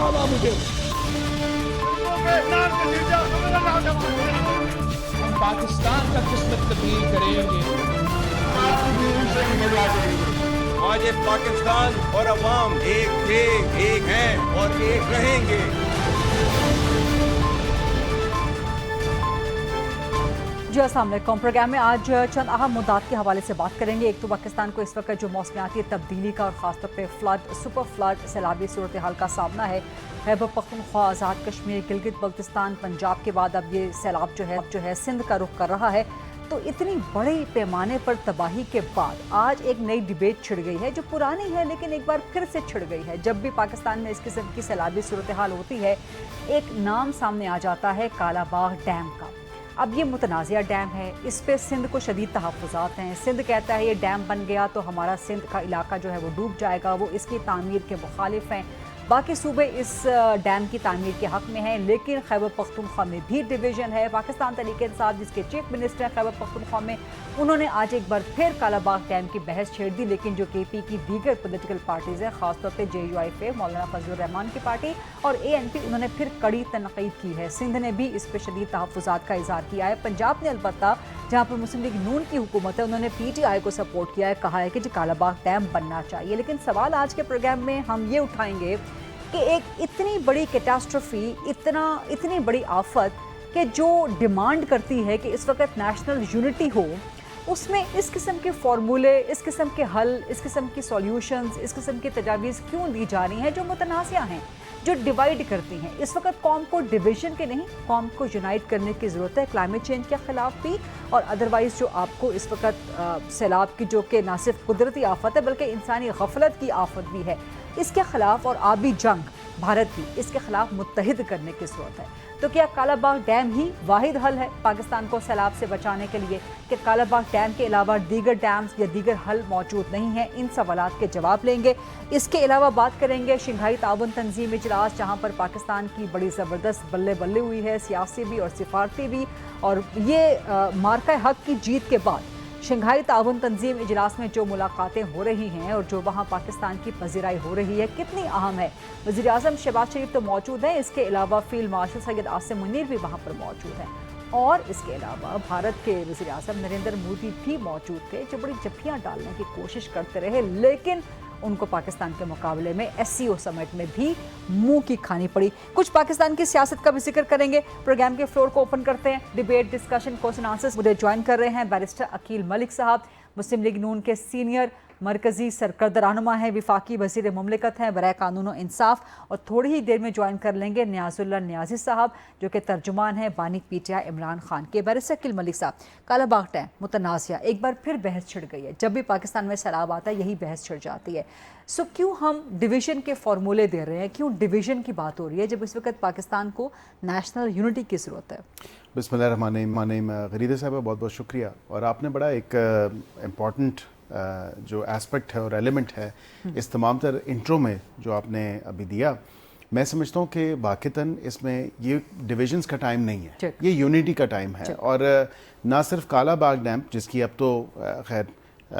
हवा मुझे। हम पाकिस्तान का किस्मत तब्दील करेंगे। आज ये पाकिस्तान और अवाम एक थे, एक हैं और एक रहेंगे। जी अस्सलाम वालेकुम। प्रोग्राम में आज चंद अहम मुद्दात के हवाले से बात करेंगे। एक तो पाकिस्तान को इस वक्त जो मौसमियाती तब्दीली का और ख़ासतौर पे फ्लड, सुपर फ्लड, सैलाबी सूरत हाल का सामना है। खैबर पख्तूनख्वा, आज़ाद कश्मीर, गिलगित बल्तिस्तान, पंजाब के बाद अब ये सैलाब जो है सिंध का रुख कर रहा है। तो इतनी बड़े पैमाने पर तबाही के बाद आज एक नई डिबेट छिड़ गई है जो पुरानी है लेकिन एक बार फिर से छिड़ गई है। जब भी पाकिस्तान में इस किस्म की सैलाबी सूरत हाल होती है, एक नाम सामने आ जाता है कालाबाग डैम का। अब ये मुतनाज़िया डैम है, इस पे सिंध को शदीद तहफ़्फ़ुज़ात हैं। सिंध कहता है ये डैम बन गया तो हमारा सिंध का इलाका जो है वो डूब जाएगा, वो इसकी तामीर के मुखालिफ हैं। बाकी सूबे इस डैम की तामीर के हक़ में हैं, लेकिन खैबर पख्तूनख्वा में भी डिवीज़न है। पाकिस्तान तहरीक इंसाफ जिसके चीफ मिनिस्टर हैं खैबर पख्तूनख्वा में, उन्होंने आज एक बार फिर कालाबाग डैम की बहस छेड़ दी। लेकिन जो KP की दीगर पॉलिटिकल पार्टीज़ हैं, ख़ासतौर पर JUIF, मौलाना फजलुर रहमान की पार्टी और ANP, उन्होंने फिर कड़ी तनक़ीद की है। सिंध ने भी इस पर शदीद तहफ़्फ़ुज़ात का इज़हार किया है। पंजाब ने अलबत्ता, जहाँ पर मुस्लिम लीग नून की हुकूमत है, उन्होंने PTI को सपोर्ट किया है, कहा है कि जो कालाबाग डैम बनना चाहिए। लेकिन सवाल आज के प्रोग्राम में हम ये उठाएंगे कि एक इतनी बड़ी कैटास्ट्रोफी, इतनी बड़ी आफत कि जो डिमांड करती है कि इस वक्त नेशनल यूनिटी हो, उसमें इस किस्म के फार्मूले, इस किस्म के हल, इस किस्म की सॉल्यूशंस, इस किस्म की तजावीज़ क्यों दी जा रही हैं जो मुतनाज़िया हैं, जो डिवाइड करती हैं। इस वक्त कौम को डिवीज़न के नहीं, कौम को यूनाइट करने की ज़रूरत है। क्लाइमेट चेंज के ख़िलाफ़ भी और अदरवाइज़ जो आपको इस वक्त सैलाब की, जो कि ना सिर्फ कुदरती आफत है बल्कि इंसानी गफलत की आफत भी है, इसके ख़िलाफ़ और आबी जंग भारत भी इसके ख़िलाफ़ मुत्तहिद करने की ज़रूरत है। तो क्या कालाबाग डैम ही वाहिद हल है पाकिस्तान को सैलाब से बचाने के लिए, कि कालाबाग डैम के अलावा दीगर डैम्स या दीगर हल मौजूद नहीं हैं? इन सवालात के जवाब लेंगे। इसके अलावा बात करेंगे शंघाई ताउन तंजीम इजलास, जहाँ पर पाकिस्तान की बड़ी ज़बरदस्त बल्ले बल्ले हुई है, सियासी भी और सिफारती भी। और ये मार्का हक की जीत के बाद शंघाई ताउन तंजीम इजलास में जो मुलाकातें हो रही हैं और जो वहाँ पाकिस्तान की पज़ीराई हो रही है, कितनी अहम है। वज़ीर आज़म शहबाज शरीफ तो मौजूद हैं, इसके अलावा फील्ड मार्शल सैयद आसिम मुनीर भी वहाँ पर मौजूद हैं, और इसके अलावा भारत के वज़ीर आज़म नरेंद्र मोदी भी मौजूद थे, जो बड़ी जफ्फियाँ डालने की कोशिश करते रहे, लेकिन उनको पाकिस्तान के मुकाबले में SCO समिट में भी मुंह की खानी पड़ी। कुछ पाकिस्तान की सियासत का भी जिक्र करेंगे। प्रोग्राम के फ्लोर को ओपन करते हैं। डिबेट, डिस्कशन, क्वेश्चन आंसर्स मुझे ज्वाइन कर रहे हैं बैरिस्टर अकील मलिक साहब, मुस्लिम लीग नून के सीनियर मरकज़ी सरकर्द रहनुमा हैं, विफाकी वज़ीर मुमलिकत हैं बराए कानून व इंसाफ, और थोड़ी ही देर में ज्वाइन कर लेंगे नियाज़ुल्लाह नियाज़ी साहब, जो कि तर्जुमान हैं बानी PTI इमरान खान के। बैरिस्टर अकील मलिक साहब, कालाबाग डैम मुतनाज़िया, एक बार फिर बहस छिड़ गई है। जब भी पाकिस्तान में सैलाब आता है यही बहस छिड़ जाती है। सो क्यों हम डिवीज़न के फार्मूले दे रहे हैं, क्यों डिवीज़न की बात हो रही है जब इस वक्त पाकिस्तान को नेशनल यूनिटी की ज़रूरत है? बिस्मिल्लाहिर्रहमानिर्रहीम। गरीदा साहब बहुत बहुत शुक्रिया। और आपने बड़ा एक इम्पॉर्टेंट जो एस्पेक्ट है और एलिमेंट है इस तमाम तर इंट्रो में जो आपने अभी दिया, मैं समझता हूँ कि वाक़तन इसमें ये डिविजन्स का टाइम नहीं है, ये यूनिटी का टाइम है। और ना सिर्फ कालाबाग डैम, जिसकी अब तो खैर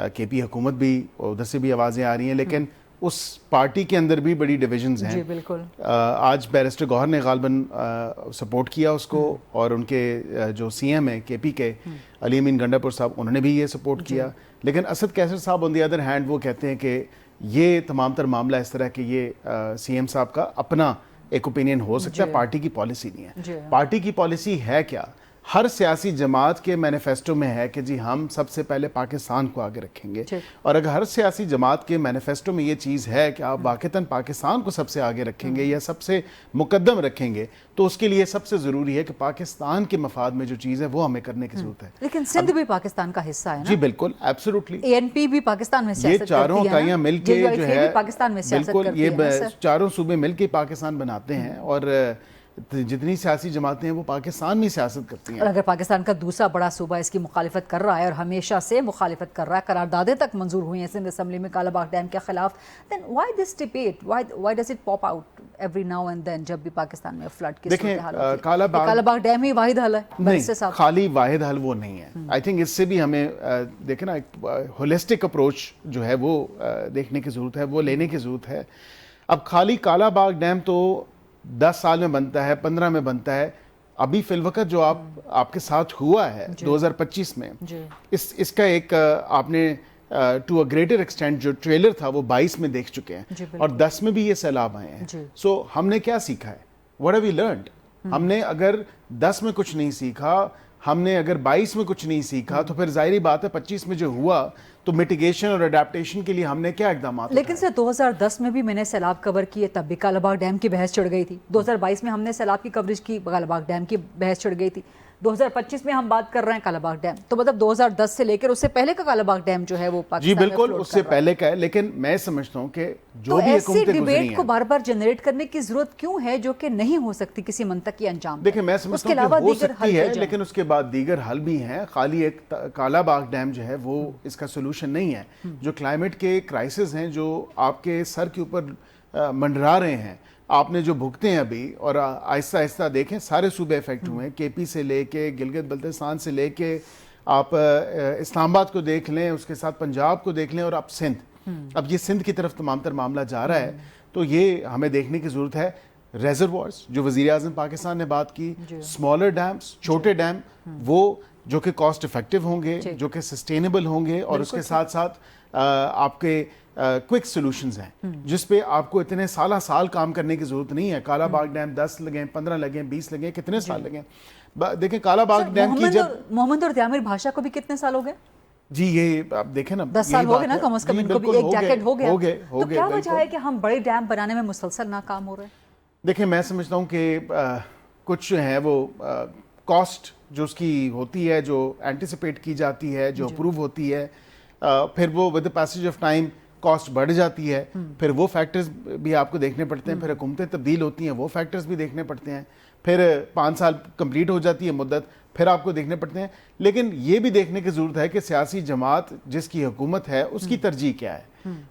KP हुकूमत भी, उधर से भी आवाज़ें आ रही हैं, लेकिन उस पार्टी के अंदर भी बड़ी डिविजन्स हैं। जी बिल्कुल। आज बैरिस्टर गौहर ने गालबन सपोर्ट किया उसको, और उनके जो CM हैं KP के अली अमीन गंडापुर साहब, उन्होंने भी ये सपोर्ट किया। लेकिन असद कैसर साहब ऑन द अदर हैंड वो कहते हैं कि ये तमाम तर मामला इस तरह कि ये CM साहब का अपना एक ओपिनियन हो सकता है, पार्टी की पॉलिसी नहीं है। पार्टी की पॉलिसी है क्या? हर सियासी जमात के मैनिफेस्टो में है कि जी हम सबसे पहले पाकिस्तान को आगे रखेंगे। और अगर हर सियासी जमात के मैनिफेस्टो में ये चीज़ है कि आप वाक़तन पाकिस्तान को सबसे आगे रखेंगे या सबसे मुकद्दम रखेंगे, तो उसके लिए सबसे ज़रूरी है कि पाकिस्तान के मफाद में जो चीज़ है वो हमें करने की ज़रूरत है। लेकिन सिंध भी पाकिस्तान का हिस्सा है ना? जी बिल्कुल, एब्सोल्युटली। ANP भी पाकिस्तान में सियासत करती है, ये चारों इकाइयाँ मिलके जो है पाकिस्तान में सियासत बिल्कुल, करती है ये चारों सूबे मिलके पाकिस्तान बनाते हैं, और जितनी सियासी जमातें हैं वो पाकिस्तान में सियासत करती हैं। और अगर पाकिस्तान का दूसरा बड़ा सूबा इसकी मुखालिफत कर रहा है और हमेशा से मुखालिफत कर रहा है, करारदादें तक मंजूर हुई हैं सिंध असम्बली में कालाबाग डैम के खिलाफ, then why this debate, why does it pop out every now and then जब भी पाकिस्तान में फ्लड की सूरत हाल होती है? कालाबाग डैम ही वाहिद हल है? नहीं, खाली वाहिद हल वो नहीं है। आई थिंक इससे भी हमें देखें ना, एक होलिस्टिक अप्रोच जो है वो देखने की ज़रूरत है, वो लेने की ज़रूरत है। अब खाली कालाबाग डैम तो 10 साल में बनता है, 15 में बनता है. अभी फिलवकत जो आपके साथ हुआ है 2025 में, इसका एक आपने टू अ ग्रेटर एक्सटेंट जो ट्रेलर था वो 22 में देख चुके हैं और 10 में भी ये सैलाब आए हैं. सो हमने क्या सीखा है? What have we learned? हमने अगर 10 में कुछ नहीं सीखा, हमने अगर 22 में कुछ नहीं सीखा, तो फिर जाहिर बात है 25 में जो हुआ तो मिटिगेशन और अडेप्टेशन के लिए हमने क्या इकदाम? लेकिन सर 2010 में भी मैंने सैलाब कवर किए, तब भी कालाबाग डैम की बहस चढ़ गई थी. 2022 में हमने सैलाब की कवरेज की, कालाबाग डैम की बहस चढ़ गई थी. 2025 में हम बात कर रहे हैं कालाबाग डैम, तो मतलब 2010 से लेकर उससे पहले का कालाबाग डैम जो है वो पाकिस्तान जी बिल्कुल उससे पहले का है. लेकिन मैं समझता हूँ कि जो तो भी ऐसी डिबेट को बार बार जनरेट करने की जरूरत क्यों है जो कि नहीं हो सकती किसी मंतकी अंजाम? देखिए मैं समझता हूँ कि हो सकती है, लेकिन उसके बाद दीगर हल भी हैं. खाली एक कालाबाग डैम जो है वो इसका सोल्यूशन नहीं है. जो क्लाइमेट के क्राइसिस हैं जो आपके सर के ऊपर मंडरा रहे हैं, आपने जो भुगते हैं अभी, और आहिस्ता आहिस्ता देखें सारे सूबे इफेक्ट हुए हैं. केपी से लेके गिलगित बल्तिस्तान से लेके आप इस्लामाबाद को देख लें, उसके साथ पंजाब को देख लें, और अब सिंध. अब ये सिंध की तरफ तमाम तर मामला जा रहा है. तो ये हमें देखने की जरूरत है. रेजरवॉर्स जो वजीर आज़म पाकिस्तान ने बात की, स्मॉलर डैम्स, छोटे डैम, वो जो कि कॉस्ट इफेक्टिव होंगे, जो कि सस्टेनेबल होंगे, और उसके साथ साथ आपके क्विक सॉल्यूशंस हैं जिस पे आपको इतने साल काम करने की जरूरत नहीं है. कालाबाग डैम 10 लगे, 15 लगे, 20 लगे, कितने साल लगे? देखें कालाबाग डैम की जब मोहम्मद और त्यामिर भाषा को भी कितने साल हो गए? जी ये आप देखें ना, 10 साल हो गए ना कम से कम, इनको भी एक जैकेट हो गया. तो क्या वजह है कि हम बड़े डैम बनाने में मुसलसल नाकाम हो रहे हैं? देखिए मैं समझता हूँ कि कुछ जो है वो कॉस्ट जो उसकी होती है, जो एंटिसिपेट की जाती है, जो अप्रूव होती है, फिर वो with the passage of time cost बढ़ जाती है. फिर वो फैक्टर्स भी आपको देखने पड़ते हैं. फिर हुकूमतें तब्दील होती हैं, वो फैक्टर्स भी देखने पड़ते हैं. फिर 5 साल कंप्लीट हो जाती है मुद्दत, फिर आपको देखने पड़ते हैं. लेकिन ये भी देखने की जरूरत है कि सियासी जमात जिसकी हुकूमत है उसकी तरजीह क्या है.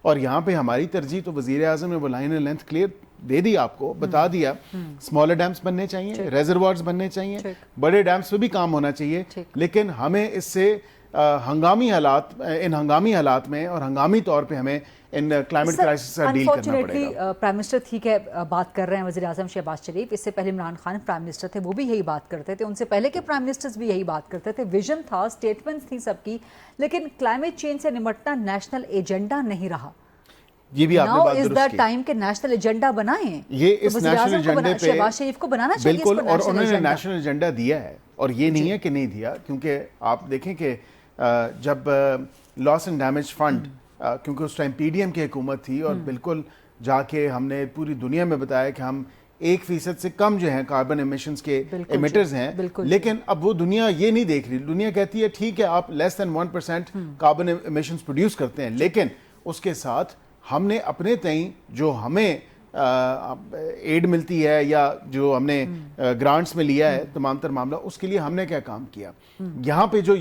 और यहाँ पे हमारी तरजीह तो वजीर आज़म ने वो लाइन लेंथ क्लियर दे दी, आपको बता दिया. स्मॉलर डैम्स बनने चाहिए, रेजरवॉर्स बनने चाहिए, बड़े डैम्स पे भी काम होना चाहिए. लेकिन हमें इससे हंगामी हालात में और हंगामी तौर पे हमें इन क्लाइमेट क्राइसिस से डील करना पड़ेगा. प्राइम मिनिस्टर ठीक है बात कर रहे हैं वज़ीर आज़म शहबाज शरीफ, इससे पहले इमरान खान प्राइम मिनिस्टर थे, वो भी यही बात करते थे. उनसे पहले के प्राइम मिनिस्टर्स भी यही बात करते थे. विजन था, स्टेटमेंट्स थी सबकी, लेकिन क्लाइमेट चेंज से निपटना नेशनल एजेंडा नहीं रहा. ये भी आपने बात दुरुस्त की. टाइम के नेशनल एजेंडा बनाएं. ये इस नेशनल एजेंडे पे शहबाज शरीफ को बनाना चाहिए. बिल्कुल, और उन्होंने नेशनल एजेंडा दिया है, और ये नहीं है कि नहीं दिया. क्योंकि आप देखें कि जब लॉस एंड डैमेज फंड, क्योंकि उस टाइम पीडीएम की हुकूमत थी, और बिल्कुल जाके हमने पूरी दुनिया में बताया कि हम 1% से कम जो है कार्बन एमिशंस के एमिटर्स हैं. लेकिन अब वो दुनिया ये नहीं देख रही. दुनिया कहती है ठीक है आप less than 1% carbon emissions produce करते हैं, लेकिन उसके साथ हमने अपने तई जो हमें एड मिलती है या जो हमने ग्रांट्स में लिया है तमाम तर मामला, उसके लिए हमने क्या काम किया. यहाँ पे जो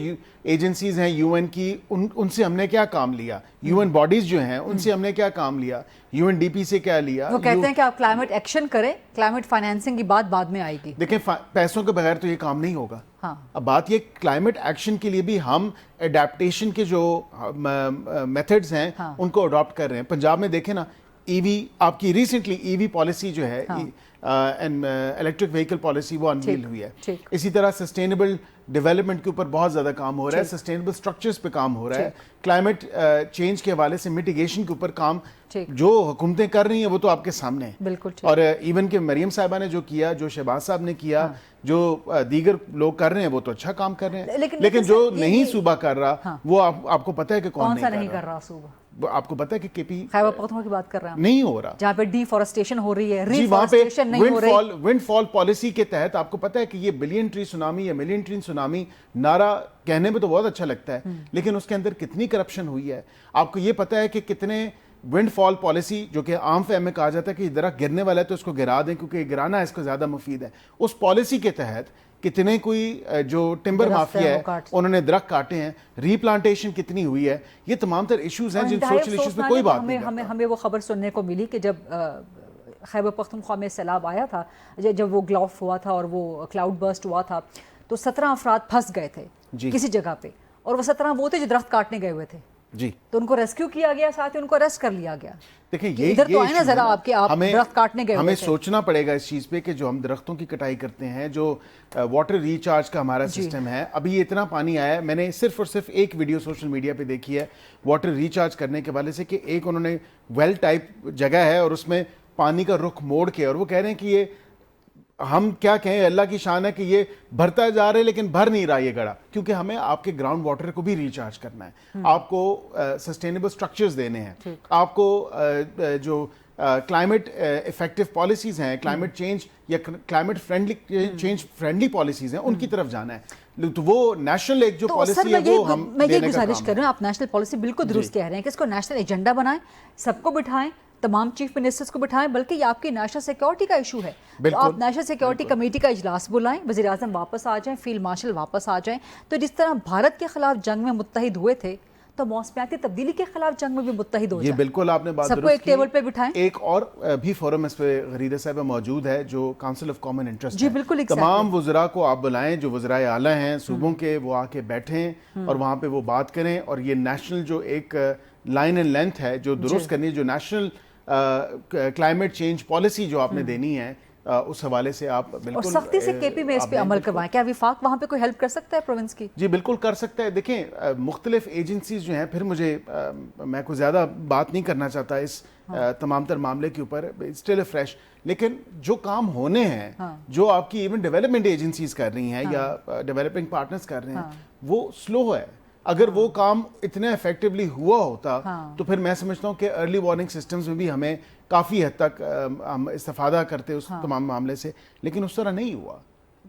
एजेंसीज हैं यूएन की, उनसे हमने क्या काम लिया. यूएन बॉडीज जो हैं उनसे हमने क्या काम लिया. यूएनडीपी से क्या लिया. वो कहते हैं कि आप क्लाइमेट एक्शन करें, क्लाइमेट फाइनेंसिंग की बात बाद में आएगी. देखें पैसों के बगैर तो ये काम नहीं होगा. हाँ. अब बात ये क्लाइमेट एक्शन के लिए भी हम एडेप्टेशन के जो मेथड्स हैं उनको अडॉप्ट कर रहे हैं. पंजाब में देखें ना, ईवी आपकी रिसेंटली ईवी पॉलिसी जो है, इलेक्ट्रिक व्हीकल पॉलिसी, वो अनवील हुई है. इसी तरह सस्टेनेबल डेवलपमेंट के ऊपर बहुत ज्यादा काम हो रहा है, सस्टेनेबल स्ट्रक्चर्स पे काम हो रहा है, क्लाइमेट चेंज के हवाले से मिटिगेशन के ऊपर काम जो हुकूमतें कर रही हैं वो तो आपके सामने है. बिल्कुल. और इवन के मरियम साहिबा ने जो किया, जो शहबाज साहब ने किया, जो दीगर लोग कर रहे हैं वो तो अच्छा काम कर रहे हैं. लेकिन जो नहीं सूबा कर रहा वो आपको पता है कि कौन नहीं कर रहा सूबा. आपको पता है कि केपी खैबर पख्तूनख्वा की बात कर रहे हैं, नहीं हो रहा. जहाँ पे डिफॉरेस्टेशन हो रही है, रिफॉरेस्टेशन नहीं हो रही. विंडफॉल पॉलिसी के तहत आपको पता है कि ये बिलियन ट्री सुनामी या मिलियन ट्री सुनामी नारा कहने में तो बहुत अच्छा लगता है, लेकिन उसके अंदर कितनी करप्शन हुई है. आपको ये पता है कि कितने विंडफॉल पॉलिसी, जो कि आम फहम में कहा जाता है कि दरख्त गिरने वाला है तो इसको गिरा दें क्योंकि गिराना इसको ज्यादा मुफीद है, उस पॉलिसी के तहत कितने कोई जो टिम्बर माफिया है उन्होंने दरख्त काटे हैं, रीप्लांटेशन कितनी हुई है. ये तमाम तर इश्यूज हैं जिन सोशल इश्यूज में कोई बात नहीं. हमें वो खबर सुनने को मिली कि जब खैबर पख्तूनख्वा में सैलाब आया था, जब वो ग्लॉफ हुआ था और वो क्लाउड बर्स्ट हुआ था, तो 17 अफराद फंस गए थे किसी जगह पे, और वो 17 वो थे जो दरख्त काटने गए हुए थे. जी। तो उनको रेस्क्यू किया गया, साथ ही उनको अरेस्ट कर लिया गया। देखिए ये इधर तो आए ना issue जरा है ना, आपके, आप दरख्त काटने गए हमें हुए थे। सोचना पड़ेगा इस चीज़ पे कि जो हम दरख्तों की कटाई करते हैं, जो वाटर रिचार्ज का हमारा सिस्टम है, अभी ये इतना पानी आया है, मैंने सिर्फ और सिर्फ एक वीडियो सोशल मीडिया पे देखी है वाटर रिचार्ज करने के वाले से कि एक उन्होंने वेल टाइप जगह है और उसमें पानी का रुख मोड़ के, और वो कह रहे हैं कि ये हम क्या कहें, अल्लाह की शान है कि ये भरता जा रहे लेकिन भर नहीं रहा ये गड़ा, क्योंकि हमें आपके ग्राउंड वाटर को भी रिचार्ज करना है, आपको सस्टेनेबल स्ट्रक्चर्स देने हैं, आपको जो क्लाइमेट इफेक्टिव पॉलिसीज हैं, क्लाइमेट चेंज या climate friendly change friendly policies हैं, उनकी तरफ जाना है। तो वो नेशनल एक जो तो पॉलिसी सर है वो हम मैं ये देने का गुजारिश काम कर रही हूँ, आप नेशनल पॉलिसी बिल्कुल दुरुस्त कह रहे हैं कि इसको नेशनल एजेंडा बनाएं, सबको बिठाएं, तमाम चीफ मिनिस्टर्स को बिठाएं, बल्कि ये आपकी नेशनल सिक्योरिटी का इशू है। तो आप नेशनल सिक्योरिटी कमेटी का इजलास बुलाएं, वज़ीर आज़म वापस आ जाएं, फील्ड मार्शल वापस आ जाएं। तो जिस तरह भारत के खिलाफ जंग में मुत्तहिद हुए थे, तो मौसमियाती तब्दीली के खिलाफ जंग में भी मुत्तहिद हो ये जाएं। बिल्कुल आपने बात सबको दुरुस्त एक टेबल पे बिठाएं। एक और भी फोरम इस पे गरीदा साहब मौजूद है जो काउंसिल ऑफ कॉमन इंटरेस्ट जी, है। बिल्कुल तमाम वज़रा को आप बुलाएं, जो वज़राए आला हैं सूबों के, वो आके बैठें और वहाँ पे वो बात करें, और ये नेशनल जो एक लाइन एंड लेंथ है जो दुरुस्त करनी है, जो नेशनल क्लाइमेट चेंज पॉलिसी जो आपने देनी है, उस हवाले से आप और बिल्कुल सख्ती से केपी में इस पे अमल करवाएं। क्या विफाक वहाँ पे कोई हेल्प कर सकता है प्रोविंस की? जी बिल्कुल कर सकता है। देखें मुख्तलिफ एजेंसीज जो हैं, फिर मुझे मैं कुछ ज़्यादा बात नहीं करना चाहता इस तमाम तर मामले के ऊपर, स्टिल फ्रेश, लेकिन जो काम होने हैं, जो आपकी इवन डेवलपमेंट एजेंसीज कर रही हैं या डेवलपिंग पार्टनर्स कर रहे हैं, वो स्लो है। अगर वो काम इतने इफेक्टिवली हुआ होता तो फिर मैं समझता हूँ कि अर्ली वार्निंग सिस्टम्स में भी हमें काफ़ी हद तक हम इस्तेफादा करते उस तमाम मामले से, लेकिन उस तरह नहीं हुआ।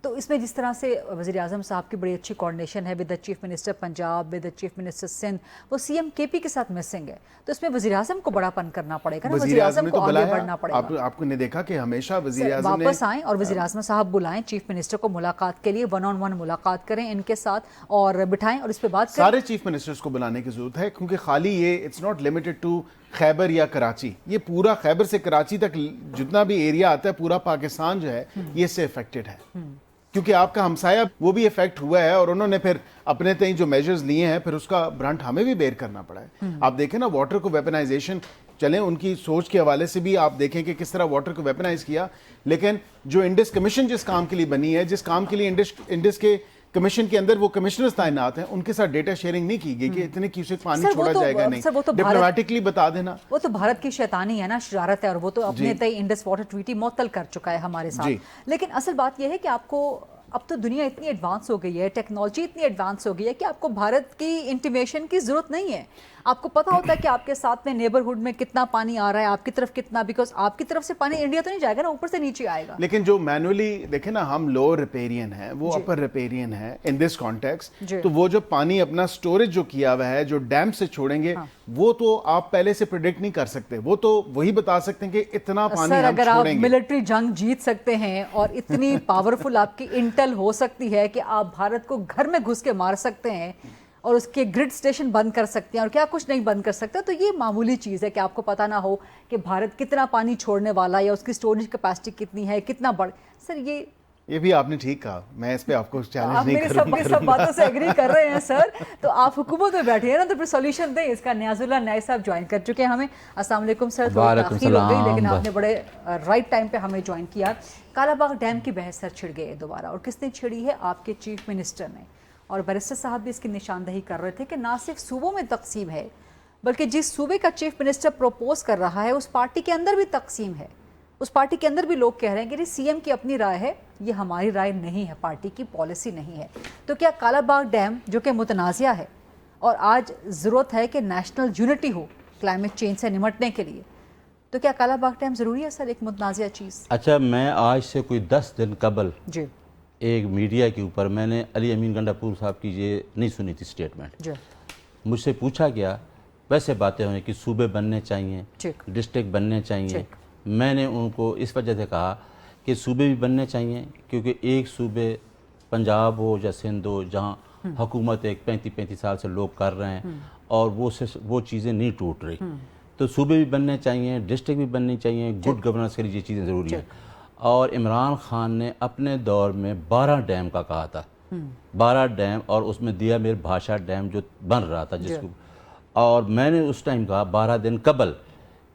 तो इसमें जिस तरह से वज़ीर आज़म साहब की बड़ी अच्छी कोऑर्डिनेशन है with the chief minister Punjab, with the chief minister Sindh, वो सीएम केपी के साथ मिसिंग है, तो इसमें वज़ीर आज़म को बड़ापन करना पड़ेगा ना, वज़ीर आज़म को आगे बढ़ना पड़ेगा। आपको ने देखा कि हमेशा वज़ीर आज़म ने वापस आएं और वज़ीर आज़म साहब बुलाएं चीफ मिनिस्टर को मुलाकात के लिए, 1-on-1 मुलाकात करें इनके साथ और बिठाएं और इस पे बात करें। सारे चीफ मिनिस्टर्स को बुलाने की जरूरत है, क्योंकि खाली ये it's not limited to Khyber या कराची, ये पूरा खैबर से कराची तक जितना भी एरिया आता है, पूरा पाकिस्तान जो है ये इससे इफेक्टेड है, क्योंकि आपका हमसाया वो भी इफेक्ट हुआ है और उन्होंने फिर अपने तय जो मेजर्स लिए हैं, फिर उसका ब्रंट हमें भी बेयर करना पड़ा है। आप देखें ना वाटर को वेपनाइजेशन, चलें उनकी सोच के हवाले से भी आप देखें कि किस तरह वाटर को वेपनाइज किया, लेकिन जो इंडस कमीशन जिस काम के लिए बनी है, जिस काम के लिए इंडस के कमीशन के अंदर वो कमिश्नर्स तैनात हैं, उनके साथ डेटा शेयरिंग नहीं की गई कि इतने क्यूसेक पानी छोड़ा जाएगा, नहीं, डिप्लोमेटिकली बता देना। वो तो भारत की शैतानी है ना, शरारत है, और वो तो अपने तय इंडस वाटर ट्रीटी मुअत्तल कर चुका है हमारे साथ। लेकिन असल बात यह है कि आपको अब तो दुनिया इतनी एडवांस हो गई है, टेक्नोलॉजी इतनी एडवांस हो गई है कि आपको भारत की इंटीमेशन की जरूरत नहीं है। आपको पता होता है कि आपके साथ में नेबरहुड में कितना पानी आ रहा है, आपकी तरफ कितना, बिकॉज आपकी तरफ से पानी इंडिया तो नहीं जाएगा ना, ऊपर से नीचे आएगा। लेकिन जो मैनुअली देखे ना, हम लोअर रिपेरियन है, वो अपर रिपेरियन है इन दिस कॉन्टेक्स्ट, तो वो जो पानी अपना स्टोरेज जो किया हुआ है, जो डैम से छोड़ेंगे, वो तो आप पहले से प्रेडिक्ट नहीं कर सकते, वो तो वही बता सकते हैं कि इतना पानी हम अगर छोड़ेंगे। आप मिलिट्री जंग जीत सकते हैं और इतनी पावरफुल आपकी इंटेल हो सकती है कि आप भारत को घर में घुस के मार सकते हैं और उसके ग्रिड स्टेशन बंद कर सकते हैं और क्या कुछ नहीं बंद कर सकते, तो ये मामूली चीज़ है कि आपको पता ना हो कि भारत कितना पानी छोड़ने वाला है या उसकी स्टोरेज कैपेसिटी कितनी है, कितना बड़। सर ये भी आपने ठीक कहा, मैं इस पे आपको चैलेंज नहीं करूंगा। आप मेरी सब बातों से एग्री कर रहे हैं सर, तो आप हुकूमत में बैठे हैं ना, तो फिर सॉल्यूशन दें इसका। नियाजुल्लाह न्याय साहब ज्वाइन कर चुके हैं हमें। अस्सलाम वालेकुम सर, थोड़ी ताख़ीर हो गई लेकिन आपने बड़े राइट टाइम पे हमें ज्वाइन किया। कालाबाग डैम की बहस सर छिड़ गई है दोबारा, और किसने छिड़ी है? आपके चीफ मिनिस्टर ने, और बैरिस्टर साहब भी इसकी निशानदही कर रहे थे कि ना सिर्फ सूबों में तकसीम है, बल्कि जिस सूबे का चीफ मिनिस्टर प्रपोज कर रहा है उस पार्टी के अंदर भी तकसीम है। उस पार्टी के अंदर भी लोग कह रहे हैं कि सीएम की अपनी राय है, ये हमारी राय नहीं है, पार्टी की पॉलिसी नहीं है। तो क्या कालाबाग डैम जो कि मुतनाज़िया है और आज ज़रूरत है कि नेशनल यूनिटी हो क्लाइमेट चेंज से निमटने के लिए, तो क्या कालाबाग डैम ज़रूरी है सर, एक मुतनाज़िया चीज़? अच्छा, मैं आज से कोई 10 दिन कबल जी एक मीडिया के ऊपर मैंने अली अमीन गंडापुर साहब की ये नहीं सुनी थी स्टेटमेंट। मुझसे पूछा गया, वैसे बातें होने कि सूबे बनने चाहिए, डिस्ट्रिक्ट बनने चाहिए। मैंने उनको इस वजह से कहा कि सूबे भी बनने चाहिए, क्योंकि एक सूबे पंजाब हो या सिंध हो, जहाँ हुकूमत एक 35 साल से लोग कर रहे हैं और वो चीज़ें नहीं टूट रही, तो सूबे भी बनने चाहिए, डिस्ट्रिक्ट भी बननी चाहिए। गुड गवर्नेंस के लिए ये चीज़ें ज़रूरी हैं। और इमरान खान ने अपने दौर में 12 डैम का कहा था, 12 डैम, और उसमें दिया मेरे भाषा डैम जो बन रहा था जिसको, اور میں نے اس ٹائم کہا 12 دن قبل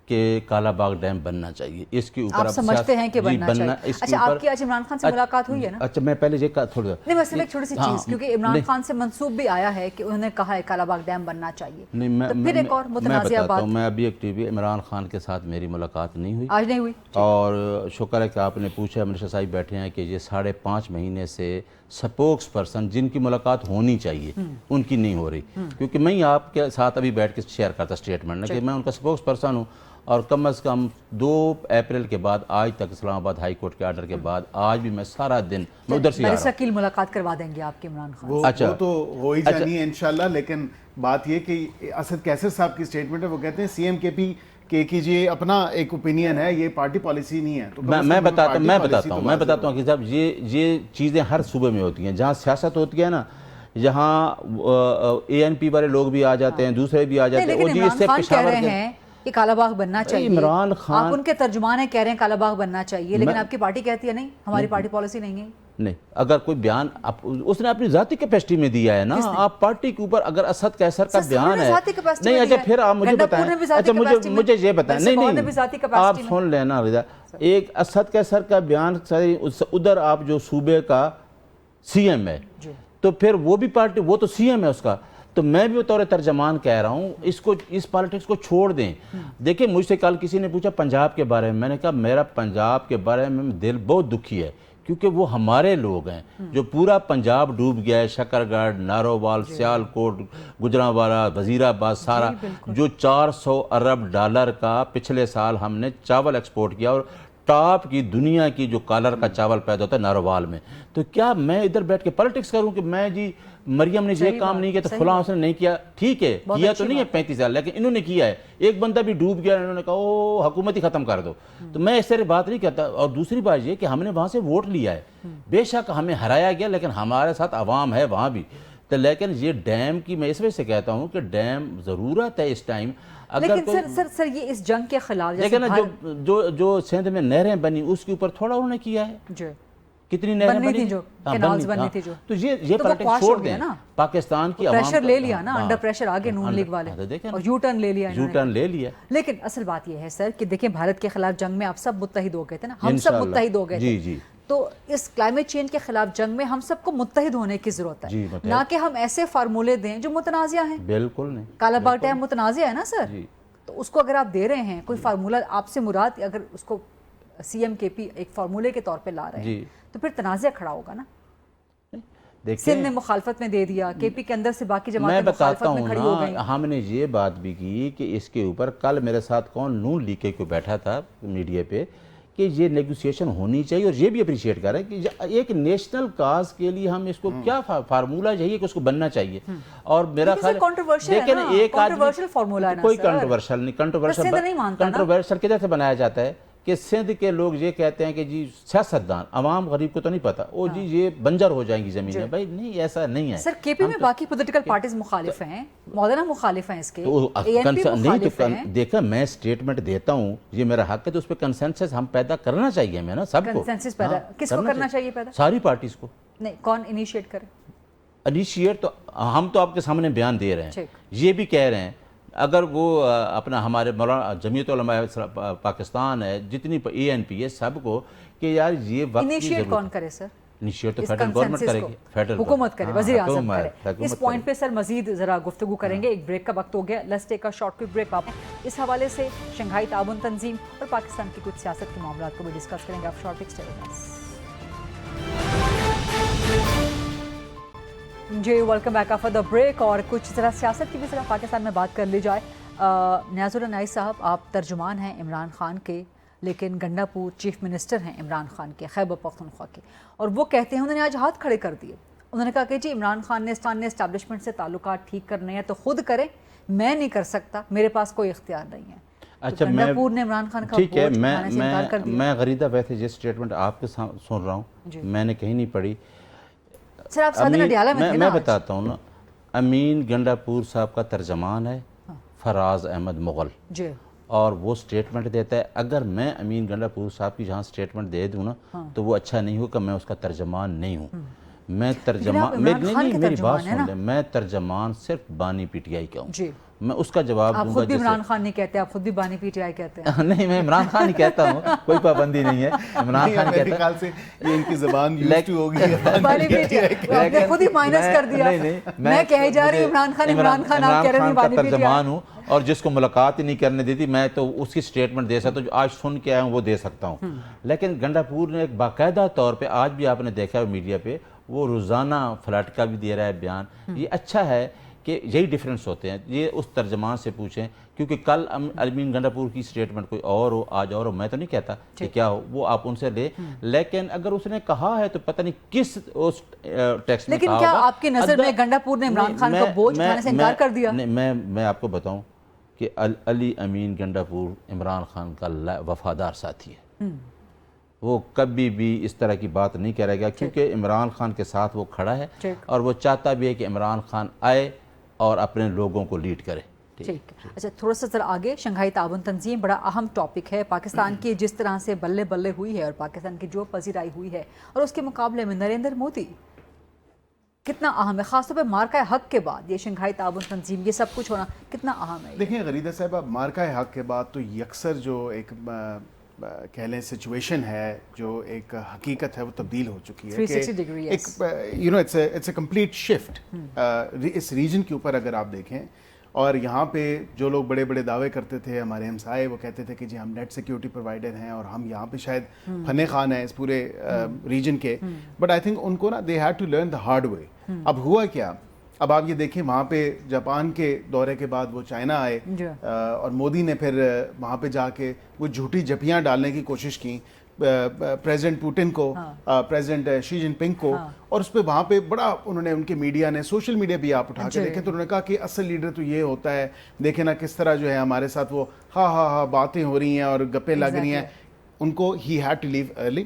کہ کالا باغ ڈیم بننا چاہیے. اس کے اوپر آپ سمجھتے ہیں کہ بننا چاہیے. اچھا آپ کی آج عمران خان سے ملاقات ہوئی ہے نا؟ اچھا میں پہلے یہ کہا تھوڑا نہیں بس ایک چھوٹی سی چیز، کیونکہ عمران خان سے منسوب بھی آیا ہے کہ انہوں نے کہا ہے کالا باغ ڈیم بننا چاہیے. تو پھر ایک اور متنازعہ بات. میں ابھی ایک ٹی وی عمران خان کے ساتھ میری ملاقات نہیں ہوئی، آج نہیں ہوئی. اور شکر ہے کہ آپ نے پوچھا. منسٹر صاحب بیٹھے ہیں کہ یہ 5.5 مہینے سے سپوکس پرسن جن کی ملاقات ہونی چاہیے ان کی نہیں ہو رہی، کیونکہ میں آپ کے ساتھ ابھی بیٹھ کے شیئر کرتا اسٹیٹمنٹ کہ میں ان کا سپوکس پرسن ہوں. اور کم از کم 2 اپریل کے بعد آج تک اسلام آباد ہائی کورٹ کے آرڈر کے بعد آج بھی میں سارا دن میں ادھر سے آ رہا ہوں. شکیل ملاقات کروا دیں گے آپ کی عمران خان. وہ تو ہو ہی جانی ہے انشاءاللہ. لیکن بات یہ کہ اسد کیسر صاحب کی سٹیٹمنٹ ہے، وہ کہتے ہیں سی ایم کے پی کہ کیجئے اپنا ایک اوپینین ہے، یہ پارٹی پالیسی نہیں ہے. میں بتاتا ہوں کہ صاحب یہ چیزیں ہر صوبے میں ہوتی ہیں. جہاں سیاست ہوتی ہے نا، یہاں اے این پی والے لوگ بھی آ جاتے ہیں، دوسرے بھی آ جاتے ہیں. لیکن عمران خان کہہ رہے ہیں کہ کالا باغ بننا چاہیے. عمران خان آپ ان کے ترجمان ہیں، کہہ رہے ہیں کالا باغ بننا چاہیے، لیکن آپ کی پارٹی کہتی ہے نہیں، ہماری پارٹی پالیسی نہیں ہے. نہیں، اگر کوئی بیان اس نے اپنی ذاتی کیپیسٹی میں دیا ہے نا. آپ پارٹی کے اوپر اگر اسد کیسر کا بیان ہے نہیں. اچھا پھر آپ مجھے بتائیں، اچھا مجھے یہ بتائیں. نہیں آپ سن لینا رضا، ایک اسد کیسر کا بیان ادھر آپ جو صوبے کا سی ایم ہے تو پھر وہ بھی پارٹی، وہ تو سی ایم ہے اس کا. تو میں بھی بطور ترجمان کہہ رہا ہوں اس پالیٹکس کو چھوڑ دیں. دیکھیں مجھ سے کل کسی نے پوچھا پنجاب کے بارے میں نے کہا میرا پنجاب کے بارے میں دل بہت دکھی ہے، کیونکہ وہ ہمارے لوگ ہیں. جو پورا پنجاب ڈوب گیا ہے، شکرگڑھ، نارووال، سیالکوٹ، گجرانوالہ، وزیرآباد، سارا جو 400 ارب ڈالر کا پچھلے سال ہم نے چاول ایکسپورٹ کیا، اور ٹاپ کی دنیا کی جو کالر کا چاول پیدا ہوتا ہے نارووال میں. تو کیا میں ادھر بیٹھ کے پالیٹکس کروں کہ میں جی مریم نے یہ کام نہیں کیا تو فلاں اس نے نہیں کیا؟ ٹھیک ہے کیا تو نہیں ہے 35 سال، لیکن انہوں نے کیا ہے. ایک بندہ بھی ڈوب گیا، انہوں نے کہا او حکومت ہی ختم کر دو. تو میں اس طرح بات نہیں کرتا. اور دوسری بات یہ کہ ہم نے وہاں سے ووٹ لیا ہے، بے شک ہمیں ہرایا گیا، لیکن ہمارے ساتھ عوام ہے وہاں بھی. تو لیکن یہ ڈیم کی میں اس وجہ سے کہتا ہوں کہ ڈیم ضرورت ہے اس ٹائم. لیکن سر یہ اس جنگ کے خلاف لیکن جو سندھ میں نہریں بنی اس کے اوپر تھوڑا انہوں نے کیا ہے. کتنی نہریں بنی جو کینالز بنی تھی، جو تو یہ پالیٹکس چھوڑ دیں. پاکستان کی عوام پریشر لے لیا نا، انڈر پریشر آگے نون لیگ والے، اور یو ٹرن لے لیا. لیکن اصل بات یہ ہے سر کہ دیکھیں بھارت کے خلاف جنگ میں آپ سب متحد ہو گئے تھے نا، ہم سب متحد ہو گئے تھے. تو اس کلائمیٹ چینج کے خلاف جنگ میں ہم سب کو متحد ہونے کی ضرورت ہے، نہ کہ ہم ایسے فارمولے دیں جو متنازع ہیں. بالکل نہیں، کالا باغ ڈیم متنازع ہے نا سر. تو اس کو اگر آپ دے رہے ہیں کوئی فارمولہ، آپ سے مراد اگر اس کو سی ایم کے پی ایک فارمولے کے طور پہ لا رہے ہیں تو پھر تنازع کھڑا ہوگا نا. سندھ نے مخالفت میں دے دیا، کے پی کے اندر سے باقی جماعتیں مخالفت میں کھڑی ہو گئیں. ہم نے یہ بات بھی کی کہ اس کے اوپر کل میرے ساتھ کون نون لیگ کے بیٹھا تھا میڈیا پہ کہ یہ نیگوسیشن ہونی چاہیے، اور یہ بھی اپریشیٹ کر رہے ہیں کہ ایک نیشنل کاز کے لیے ہم اس کو کیا فارمولہ یہی ہے کہ اس کو بننا چاہیے. اور میرا خیال لیکن ایک آدمی کوئی کنٹروورشل نہیں، کنٹروورشل کدھر سے بنایا جاتا ہے کہ سندھ کے لوگ یہ کہتے ہیں کہ جی سیاستدان، عوام غریب کو تو نہیں پتا، او جی یہ بنجر ہو جائیں گی زمینیں. بھائی نہیں، ایسا نہیں ہے. سر کے پی میں باقی پولیٹیکل پارٹیز مخالف ہیں، مولانا مخالف ہیں اس کے، نہیں تو دیکھا میں اسٹیٹمنٹ دیتا ہوں، یہ میرا حق ہے، تو اس پہ کنسنسس ہم پیدا کرنا چاہیے ہمیں نا سب کو. کنسنسس پیدا کس کو کرنا چاہیے پیدا؟ ساری پارٹیز کو. نہیں، کون انیشیٹ کرے؟ انیشیٹ تو ہم تو آپ کے سامنے بیان دے رہے ہیں، یہ بھی کہہ رہے ہیں اگر وہ اپنا ہمارے مولانا جمعیت علماء پاکستان ہے، جتنی اے این پی ہے، سب کو کہ یار یہ وقت کی انیشیٹ کون کرے سر؟ انیشیٹ تو فیڈرل گورنمنٹ کرے گی، فیڈرل حکومت کرے، وزیر اعظم کرے. اس پوائنٹ پہ سر مزید ذرا گفتگو کریں گے. ایک بریک کا وقت ہو گیا، let's take a short quick break. آپ اس حوالے سے شنگھائی تعاون تنظیم اور پاکستان کی کچھ سیاست کے معاملات کو بھی ڈسکس کریں گے. آپ شارٹ بریک چلیں. جی welcome back after the break. اور کچھ ذرا سیاست کی بھی ذرا پاکستان میں بات کر لی جائے. نیاز النائی صاحب، آپ ترجمان ہیں عمران خان کے، لیکن گنڈا پور چیف منسٹر ہیں عمران خان کے، خیبر پختونخوا کے، اور وہ کہتے ہیں انہوں نے آج ہاتھ کھڑے کر دیے. انہوں نے کہا کہ جی عمران خان نے اسٹیبلشمنٹ سے تعلقات ٹھیک کرنے ہیں تو خود کریں، میں نہیں کر سکتا، میرے پاس کوئی اختیار نہیں ہے. اچھا گنڈا پور نے عمران خان کا ٹھیک ہے، میں غریدہ ویسے یہ اسٹیٹمنٹ آپ کے سن رہا ہوں، میں نے کہیں نہیں پڑھی. سر آپ سادن اڈیالہ میں تھے نا. میں بتاتا ہوں نا، امین گنڈا پور صاحب کا ترجمان ہے فراز احمد مغل، جی، اور وہ سٹیٹمنٹ دیتا ہے. اگر میں امین گنڈا پور صاحب کی جہاں سٹیٹمنٹ دے دوں نا تو وہ اچھا نہیں ہو کہ میں اس کا ترجمان نہیں ہوں. میں ترجمان، میری بات سن لیں، میں ترجمان صرف بانی پی ٹی آئی کا ہوں. میں اس کا جواب آپ دوں گا. خود بھی عمران خان نہیں کہتے, آپ خود بھی بانی پی ٹی آئی کہتے ہیں. نہیں, میں عمران خان ہی کہتا ہوں, کوئی پابندی نہیں ہے, عمران خان میرے کہتا خیال سے یہ ان کی زبان یوز ٹو ہوگی. بانی پی ٹی آئی آپ نے خود ہی مائنس کر دیا. میں کہے جا رہی ہوں عمران خان, آپ کہہ رہے ہیں بانی پی ٹی آئی. ترجمان ہوں, اور جس کو ملاقات ہی نہیں کرنے دیتی, میں تو اس کی سٹیٹمنٹ دے سکتا ہوں جو آج سن کے آیا ہوں وہ دے سکتا ہوں. لیکن گنڈا پور نے ایک باقاعدہ طور پہ, آج بھی آپ نے دیکھا ہے میڈیا پہ, وہ روزانہ فلٹ کا بھی دے رہا ہے بیان. یہ اچھا ہے کہ یہی ڈیفرنس ہوتے ہیں, یہ اس ترجمان سے پوچھیں, کیونکہ کل علمین گنڈا پور کی سٹیٹمنٹ کوئی اور ہو, آج اور ہو, میں تو نہیں کہتا کہ کیا ہو, وہ آپ ان سے لے. لیکن اگر اس نے کہا ہے تو پتہ نہیں کس اس ٹیکسٹ میں کہا ہوگا. لیکن کیا آپ کی نظر میں گنڈا پور نے عمران خان کو بوجھ اٹھانے سے انکار کر دیا؟ میں آپ کو بتاؤں کہ علی امین گنڈا پور عمران خان کا وفادار ساتھی ہے. وہ کبھی بھی اس طرح کی بات نہیں کرے گا, کیونکہ عمران خان کے ساتھ وہ کھڑا ہے, اور وہ چاہتا بھی ہے کہ عمران خان آئے اور اپنے لوگوں کو لیڈ کرے. ٹھیک. اچھا, تھوڑا سا ذرا آگے, شنگھائی تعاون تنظیم بڑا اہم ٹاپک ہے. پاکستان کی جس طرح سے بلے بلے ہوئی ہے اور پاکستان کی جو پذیرائی ہوئی ہے, اور اس کے مقابلے میں نریندر مودی کتنا اہم ہے, خاص طور پہ مارکہ حق کے بعد یہ شنگھائی تعاون تنظیم, یہ سب کچھ ہونا کتنا اہم ہے؟ دیکھیں غریدہ صاحبہ, مارکہ حق کے بعد تو یکسر جو ایک کہہ لیں سچویشن ہے, جو ایک حقیقت ہے, وہ تبدیل ہو چکی ہے. 360 degree, it's a complete shift اس ریجن کے اوپر. اگر آپ دیکھیں, اور یہاں پہ جو لوگ بڑے بڑے دعوے کرتے تھے, ہمارے ہمسائے, وہ کہتے تھے کہ جی ہم نیٹ سیکیورٹی پرووائڈر ہیں اور ہم یہاں پہ شاید فن خان ہیں اس پورے ریجن کے. بٹ آئی تھنک ان کو نا they had to learn the hard way. اب ہوا کیا, اب آپ یہ دیکھیں, وہاں پہ جاپان کے دورے کے بعد وہ چائنا آئے, اور مودی نے پھر وہاں پہ جا کے وہ جھوٹی جھپیاں ڈالنے کی کوشش کی پریزیڈنٹ پوٹن کو, پریزیڈنٹ شی جن پنگ کو, اور اس پہ وہاں پہ بڑا انہوں نے, ان کے میڈیا نے, سوشل میڈیا بھی آپ اٹھا کے دیکھیں تو انہوں نے کہا کہ اصل لیڈر تو یہ ہوتا ہے, دیکھیں نا کس طرح جو ہے ہمارے ساتھ وہ ہاں باتیں ہو رہی ہیں اور گپیں لگ رہی ہیں. ان کو ہی had to leave early.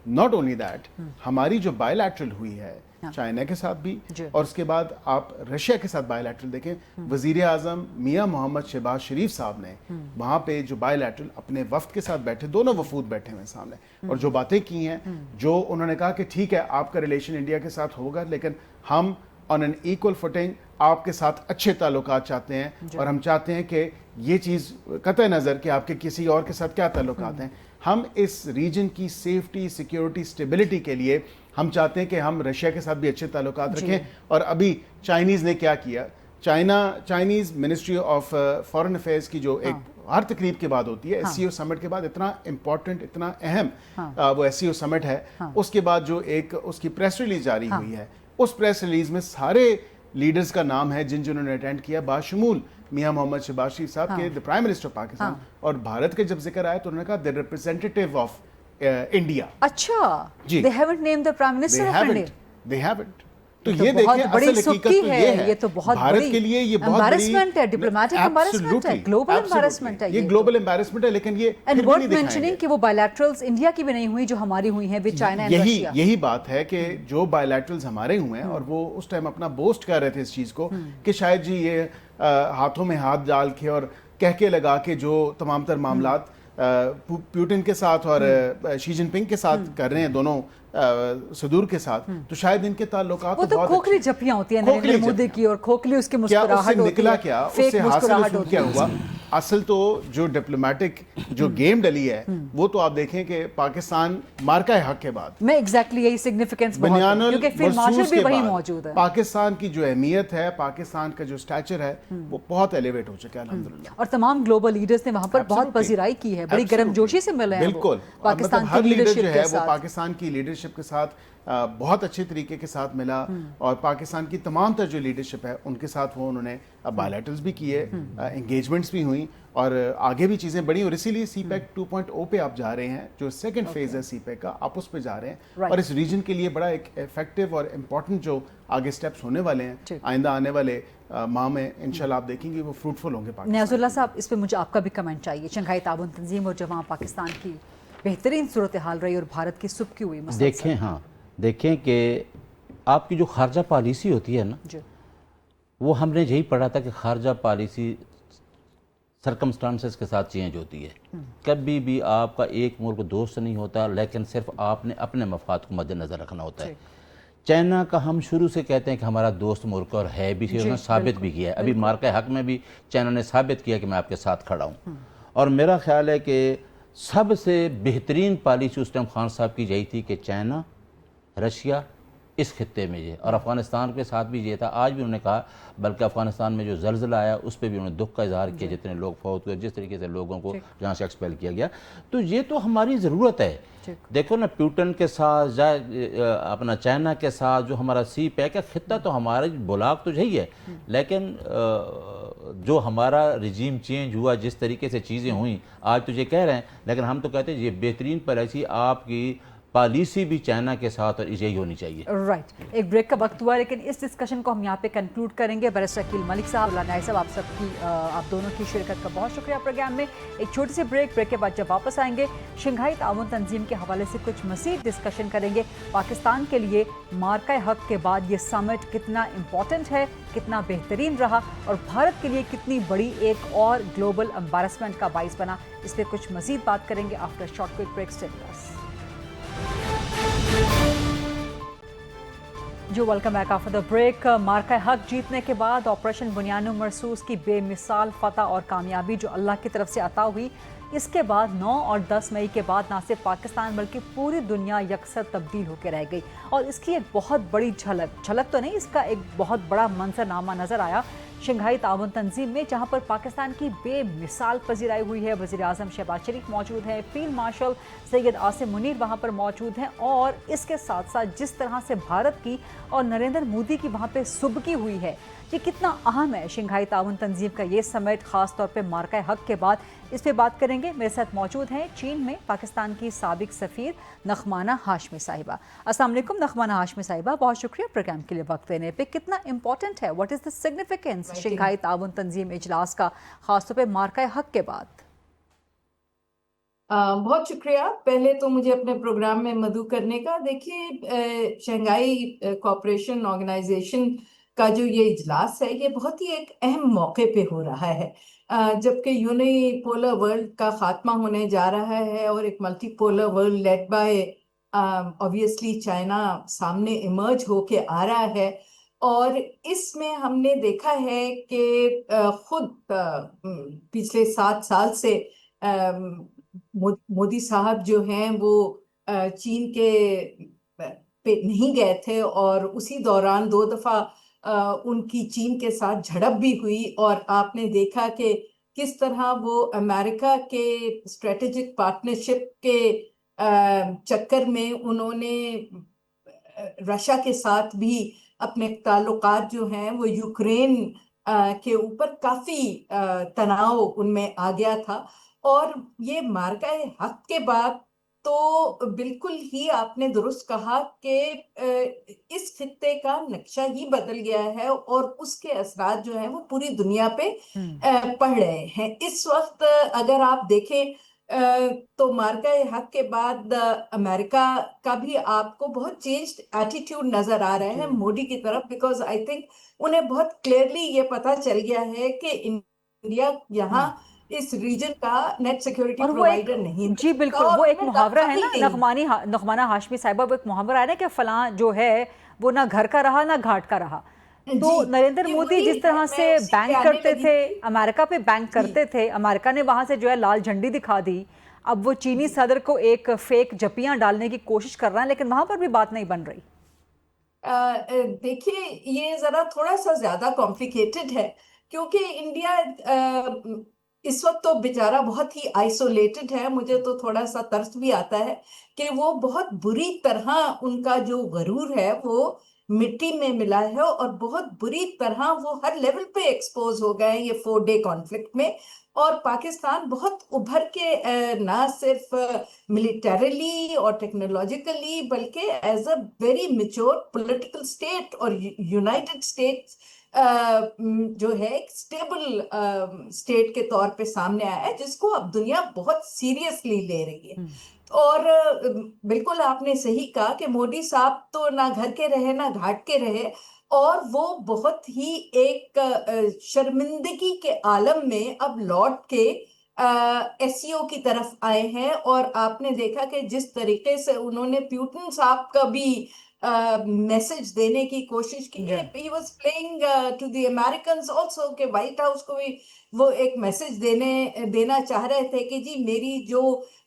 Not only that, ہماری جو بائی لیٹرل ہوئی ہے چائنا کے ساتھ بھی, اور اس کے بعد آپ رشیا کے ساتھ بائی لیٹرل دیکھیں, وزیر اعظم میاں محمد شہباز شریف صاحب نے وہاں پہ جو بائی لیٹرل اپنے وفد کے ساتھ بیٹھے, دونوں وفود بیٹھے ہوئے سامنے, اور جو باتیں کی ہیں, جو انہوں نے کہا کہ ٹھیک ہے آپ کا ریلیشن انڈیا کے ساتھ ہوگا, لیکن ہم آن این ایکول فوٹنگ آپ کے ساتھ اچھے تعلقات چاہتے ہیں, اور ہم چاہتے ہیں کہ یہ چیز قطع نظر کہ آپ کے کسی اور کے ساتھ کیا تعلقات ہیں, ہم اس ریجن کی سیفٹی, سیکیورٹی, اسٹیبلٹی کے لیے ہم چاہتے ہیں کہ ہم رشیا کے ساتھ بھی اچھے تعلقات رکھیں. اور ابھی چائنیز نے کیا کیا, Chinese ministry of foreign affairs کی جو ایک ہر تقریب کے بعد ہوتی ہے, ایس سی او سمٹ کے بعد, اتنا امپورٹنٹ, اتنا اہم وہ ایس سی او سمٹ ہے, اس کے بعد جو ایک اس کی پریس ریلیز جاری ہوئی ہے, اس پریس ریلیز میں سارے لیڈرز کا نام ہے جنہوں نے اٹینڈ کیا, باشمول میاں محمد شہباز شریف صاحب کے, the prime minister of Pakistan. اور بھارت کے جب ذکر آیا تو انہوں نے کہا دی ریپرزینٹیٹیو آف انڈیا. اچھا, they haven't named the prime minister of India. They haven't. تو یہ دیکھیں اصل حقیقت تو یہ ہے, یہ تو بہت بھارت کے لیے یہ بہت بڑی embarrassment ہے, diplomatic embarrassment ہے, global embarrassment ہے, یہ global embarrassment ہے. لیکن یہ and worth mentioning کہ وہ bilaterals انڈیا کی بھی نہیں ہوئی جو ہماری ہوئی ہیں with China and Russia. یہی بات ہے کہ جو bilaterals ہمارے ہوئے ہیں, اور وہ اس ٹائم اپنا بوسٹ کر رہے تھے اس چیز کو کہ شاید جی یہ ہاتھوں میں ہاتھ ڈال کے اور کہہ کے لگا کے جو تمام تر معاملات پیوٹن کے ساتھ اور شی جن پنگ کے ساتھ کر رہے ہیں, دونوں صدور کے ساتھ, تو شاید ان کے تعلقات وہ تو کھوکھلی جھپیاں ہوتی ہیں نریندر مودی کی, اور کھوکھلی اس کی مسکراہٹ ہوتی ہے. نکلا کیا, اس سے حاصل کیا ہوا؟ اصل تو جو ڈپلومیٹک جو گیم ڈلی ہے وہ تو آپ دیکھیں کہ پاکستان مارکہ حق کے بعد میں ایگزیکٹلی یہی سگنیفیکنس بنیان کیونکہ فیلڈ مارشل بھی وہی موجود ہے. پاکستان کی جو اہمیت ہے, پاکستان کا جو اسٹیچر ہے, وہ بہت ایلیویٹ ہو چکا ہے الحمدللہ. اور تمام گلوبل لیڈرز نے وہاں پر بہت پذیرائی کی ہے, بڑی گرم جوشی سے ملے ہیں. بالکل, پاکستان ہر کی لیڈر جو ہے لیڈرشپ وہ پاکستان کی لیڈرشپ کے ساتھ بہت اچھے طریقے کے ساتھ ملا, اور پاکستان کی تمام تر جو لیڈرشپ ہے ان کے ساتھ وہ انہوں نے بائیلیٹرلز بھی کیے, انگیجمنٹس بھی ہوئیں, اور آگے بھی چیزیں بڑی, اور اسی لیے سی پیک 2.0 پہ آپ جا رہے ہیں, جو سیکنڈ فیز ہے سی پیک کا, آپ اس پہ جا رہے ہیں, اور اس ریجن کے لیے بڑا ایک ایفیکٹو اور امپورٹنٹ جو آگے سٹیپس ہونے والے ہیں آئندہ آنے والے ماہ میں انشاءاللہ آپ دیکھیں گے وہ فروٹفل ہوں گے. نیاز اللہ صاحب, اس پہ مجھے آپ کا بھی کمنٹ چاہیے. شنگھائی تعاون تنظیم اور جہاں پاکستان کی بہترین صورتحال رہی اور بھارت کی سبکی ہوئی مسلسل. دیکھیں کہ آپ کی جو خارجہ پالیسی ہوتی ہے نا, وہ ہم نے یہی پڑھا تھا کہ خارجہ پالیسی سرکمسٹانسز کے ساتھ چینج ہوتی ہے. کبھی بھی آپ کا ایک ملک دوست نہیں ہوتا, لیکن صرف آپ نے اپنے مفاد کو مد نظر رکھنا ہوتا ہے. चाइना का हम शुरू से कहते हैं कि हमारा दोस्त मुल्क और है भी, उन्होंने साबित भी किया है। अभी मार्का हक में भी चाइना ने साबित किया कि मैं आपके साथ खड़ा हूँ। और मेरा ख्याल है कि सबसे बेहतरीन पॉलिसी उस टाइम खान साहब की यही थी कि चाइना, रशिया इस खत्ते में ये, और अफ़गानिस्तान के साथ भी ये था। आज भी उन्होंने कहा, बल्कि अफ़गानिस्तान में जो ज़लज़ला आया उस पर भी उन्होंने दुख का इजहार किया, जितने लोग फौत हुए, जिस तरीके से लोगों को जहाँ से एक्सपेल किया गया। तो ये तो हमारी ज़रूरत है। देखो ना, प्यूटन के साथ या अपना चाइना के साथ जो हमारा सी पैक है खित्ता, तो हमारा बुलाक तो यही है, लेकिन जो हमारा रिजीम चेंज हुआ, जिस तरीके से चीज़ें हुई, आज तो ये कह रहे हैं, लेकिन हम तो कहते हैं ये बेहतरीन पॉलिसी आपकी पॉलिसी भी चाइना के साथ और यही होनी चाहिए। राइट, एक ब्रेक का वक्त हुआ, लेकिन इस डिस्कशन को हम यहाँ पे कंक्लूड करेंगे। बैरिस्टर अकील मलिक साहब, नाई साहब, आप दोनों की शिरकत का बहुत शुक्रिया प्रोग्राम में। एक छोटी सी ब्रेक के बाद जब वापस आएंगे, शंघाई ताउन तंजीम के हवाले से कुछ मज़ीद डिस्कशन करेंगे। पाकिस्तान के लिए मार्का हक के बाद ये समिट कितना इम्पोर्टेंट है, कितना बेहतरीन रहा, और भारत के लिए कितनी बड़ी एक और ग्लोबल एम्बैरसमेंट का बाइस बना, इस पर कुछ मज़ीद बात करेंगे after short quick break. Stay with us. जो welcome back after the break. मार्का हक जीतने के बाद ऑपरेशन बुनियानो मरसूस की बेमिसाल फतह और कामयाबी जो अल्लाह की तरफ से अता हुई, इसके बाद 9 और 10 मई के बाद ना सिर्फ पाकिस्तान बल्कि पूरी दुनिया यकसर तब्दील होकर रह गई। और इसकी एक बहुत बड़ी झलक तो नहीं, इसका एक बहुत बड़ा मंजरनामा नज़र आया शंघाई ताउन तंजीम में, जहां पर पाकिस्तान की बेमिसाल पजीराई हुई है। वज़ीर आज़म शहबाज शरीफ मौजूद हैं, फील्ड मार्शल सैयद आसिम मुनीर वहां पर मौजूद हैं, और इसके साथ साथ जिस तरह से भारत की और नरेंद्र मोदी की वहां पे सुबकी हुई है, ये कितना अहम है शंघाई ताउन तंजीम का ये समिट, खास तौर पे मार्का हक के बाद, इस पे बात करेंगे। मेरे साथ मौजूद हैं चीन में पाकिस्तान की साबिक सफ़ीर नखमाना हाशमी साहिबा। अस्सलाम वालेकुम नखमाना हाशमी साहिबा, बहुत शुक्रिया प्रोग्राम के लिए वक्त देने पे। कितना इंपॉर्टेंट है, what is the significance Shanghai ताउन तंजीम इजलास का, खास तौर पे मार्का हक के बाद? बहुत शुक्रिया पहले तो मुझे अपने प्रोग्राम में मदऊ करने का। देखिए, शंघाई कोऑपरेशन ऑर्गेनाइजेशन का जो ये इजलास है, ये बहुत ही एक अहम मौके पे हो रहा है, जबकि यूनिपोलर वर्ल्ड का खात्मा होने जा रहा है और एक multipolar world led by obviously China सामने इमर्ज होके आ रहा है। और इसमें हमने देखा है कि खुद पिछले 7 साल से मोदी साहब जो हैं वो चीन के पे नहीं गए थे, और उसी दौरान 2 दफा उनकी चीन के साथ झड़प भी हुई, और आपने देखा कि किस तरह वो अमेरिका के स्ट्रेटेजिक पार्टनरशिप के चक्कर में उन्होंने रशिया के साथ भी अपने ताल्लुकात जो हैं वो यूक्रेन के ऊपर काफी तनाव उनमें आ गया था। और ये मार्का हक के बाद तो बिल्कुल ही आपने दुरुस्त कहा कि इस खित्ते का नक्शा ही बदल गया है, और उसके असरात जो हैं वो पूरी दुनिया पे पड़ रहे हैं। इस वक्त अगर आप देखें तो मार्का हक के बाद अमेरिका का भी आपको बहुत चेंज्ड एटीट्यूड नजर आ रहा है मोदी की तरफ, बिकॉज आई थिंक उन्हें बहुत क्लियरली ये पता चल गया है कि इंडिया यहाँ इस रीजन का नेट सिक्योरिटी प्रोवाइडर नहीं। जी बिल्कुल, वो एक मुहावरा है ना नखमाना हाशमी साहिबा, वो एक मुहावरा है ना कि फलां जो है वो ना घर का रहा ना घाट का रहा। तो नरेंद्र मोदी जिस तरह से बैंक करते थे, अमेरिका पे बैंक करते थे, अमेरिका ने वहां से जो है लाल झंडी दिखा दी, अब वो चीनी सदर को एक फेक जपियां डालने की कोशिश कर रहा है, लेकिन वहां पर भी बात नहीं बन रही। देखिए, ये जरा थोड़ा सा ज्यादा कॉम्प्लिकेटेड है, क्योंकि इंडिया इस वक्त तो बेचारा बहुत ही आइसोलेटेड है। मुझे तो थोड़ा सा तरस भी आता है कि वो बहुत बुरी तरह, उनका जो गरूर है वो मिट्टी में मिला है, और बहुत बुरी तरह वो हर लेवल पे एक्सपोज हो गए ये 4 डे कॉन्फ्लिक्ट में। और पाकिस्तान बहुत उभर के ना सिर्फ मिलिटरीली और टेक्नोलॉजिकली, बल्कि as a very mature political state और यूनाइटेड स्टेट्स जो है एक स्टेबल स्टेट के तौर पे सामने आया है, जिसको अब दुनिया बहुत सीरियसली ले रही है। और बिल्कुल आपने सही कहा कि मोदी साहब तो ना घर के रहे ना घाट के रहे, और वो बहुत ही एक शर्मिंदगी के आलम में अब लौट के एससीओ की तरफ आए हैं। और आपने देखा कि जिस तरीके से उन्होंने प्यूटन साहब का भी मैसेज देने की कोशिश की। He was playing to the Americans also, कि व्हाइट हाउस को भी वो एक मैसेज देना चाह रहे थे कि जी मेरी जो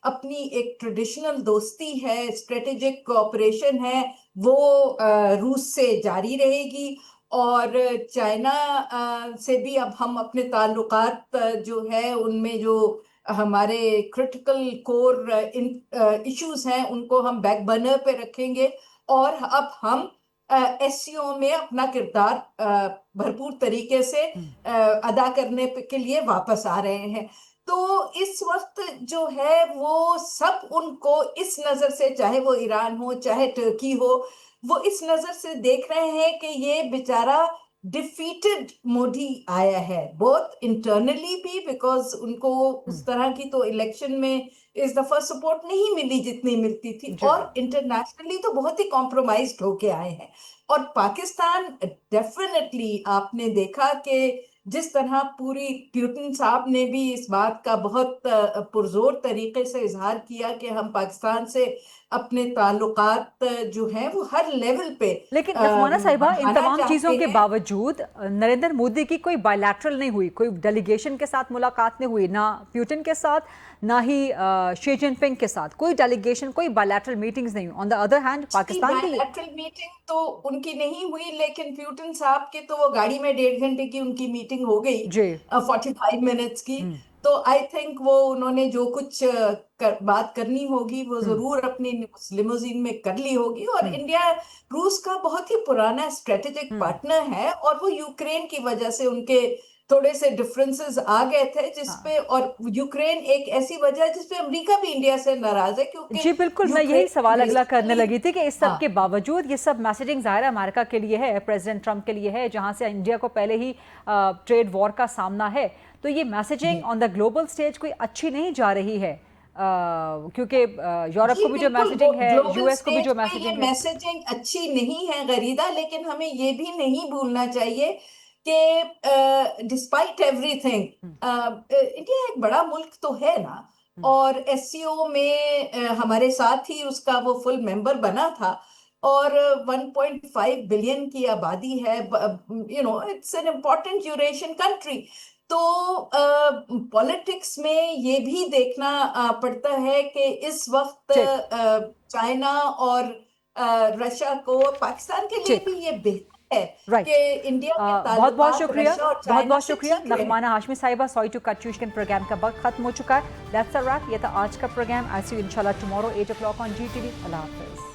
अपनी एक ट्रेडिशनल दोस्ती है, स्ट्रेटेजिक कोऑपरेशन है, वो रूस से जारी रहेगी, और चाइना से भी अब हम अपने ताल्लुकात जो है उनमें जो हमारे क्रिटिकल कोर इश्यूज हैं उनको हम बैक बर्नर पे रखेंगे, और अब हम एससीओ में अपना किरदार भरपूर तरीके से अदा करने के लिए वापस आ रहे हैं। तो इस वक्त जो है वो सब उनको इस नजर से, चाहे वो ईरान हो चाहे तुर्की हो, वो इस नजर से देख रहे हैं कि ये बेचारा डिफीटेड मोदी आया है, बहुत इंटरनली भी, बिकॉज उनको उस तरह की तो इलेक्शन में इस दफा सपोर्ट नहीं मिली जितनी मिलती थी, और इंटरनेशनली तो बहुत ही कॉम्प्रोमाइज्ड होके आए हैं। और पाकिस्तान डेफिनेटली आपने देखा कि जिस तरह पूरी प्यूटिन साहब ने भी इस बात का बहुत पुरजोर तरीके से इजहार किया कि हम पाकिस्तान से अपने ताल्लुकात जो हैं वो हर लेवल पे, लेकिन नफमाना साहिबा इन तमाम चीज़ों के हैं। बावजूद नरेंद्र मोदी की कोई बायलैटरल नहीं हुई, कोई डेलीगेशन के साथ मुलाकात नहीं हुई, ना प्यूटिन के साथ ना ही शी जिनपिंग के साथ कोई डेलीगेशन, कोई बायलैटरल मीटिंग्स नहीं हुई। On the other hand Pakistan की बायलैटरल मीटिंग तो उनकी नहीं हुई, लेकिन प्यूटिन साहब के तो वो गाड़ी में 1.5 घंटे की उनकी मीटिंग हो गई, 45 मिनट्स की। तो आई थिंक वो उन्होंने जो कुछ बात करनी होगी वो जरूर अपनी लिमोजीन में कर ली होगी। और इंडिया रूस का बहुत ही पुराना स्ट्रेटेजिक पार्टनर है, और वो यूक्रेन की वजह से उनके थोड़े से डिफरेंसेस आ गए थे जिसपे, और यूक्रेन एक ऐसी वजह है जिसपे अमेरिका भी इंडिया से नाराज है, क्योंकि जी बिल्कुल, मैं यही सवाल अगला करने लगी थी कि इस सब के बावजूद ये सब मैसेजिंग ज़ाहिर अमेरिका के लिए है, प्रेसिडेंट ट्रंप के लिए है, जहां से इंडिया को पहले ही ट्रेड वॉर का सामना है, तो ये messaging on the global stage कोई अच्छी नहीं जा रही है, क्योंकि यूरोप को भी जो मैसेजिंग है, यूएस को भी जो मैसेजिंग है, मैसेजिंग अच्छी नहीं है गरीदा, लेकिन हमें ये भी नहीं भूलना चाहिए कि डिस्पाइट एवरीथिंग इंडिया एक बड़ा मुल्क तो है ना, और एससीओ में हमारे साथ ही उसका वो फुल मेंबर बना था, और 1.5 बिलियन की आबादी है, you know it's an important Eurasian country. तो पॉलिटिक्स में ये भी देखना पड़ता है कि इस वक्त चाइना और रशिया को, पाकिस्तान के लिए भी ये बेहतर है कि इंडिया के बहुत बहुत शुक्रिया, रशिया और बहुत चाइना बहुत से शुक्रिया ठीक है। नगमाना हाशमी साहिबा। Sorry to cut you, program का वक्त खत्म हो चुका है। That's a wrap. ये था आज का प्रोग्राम। आई सी यू इंशाल्लाह टुमारो 8 o'clock ऑन GTV। अल्लाह हाफिज।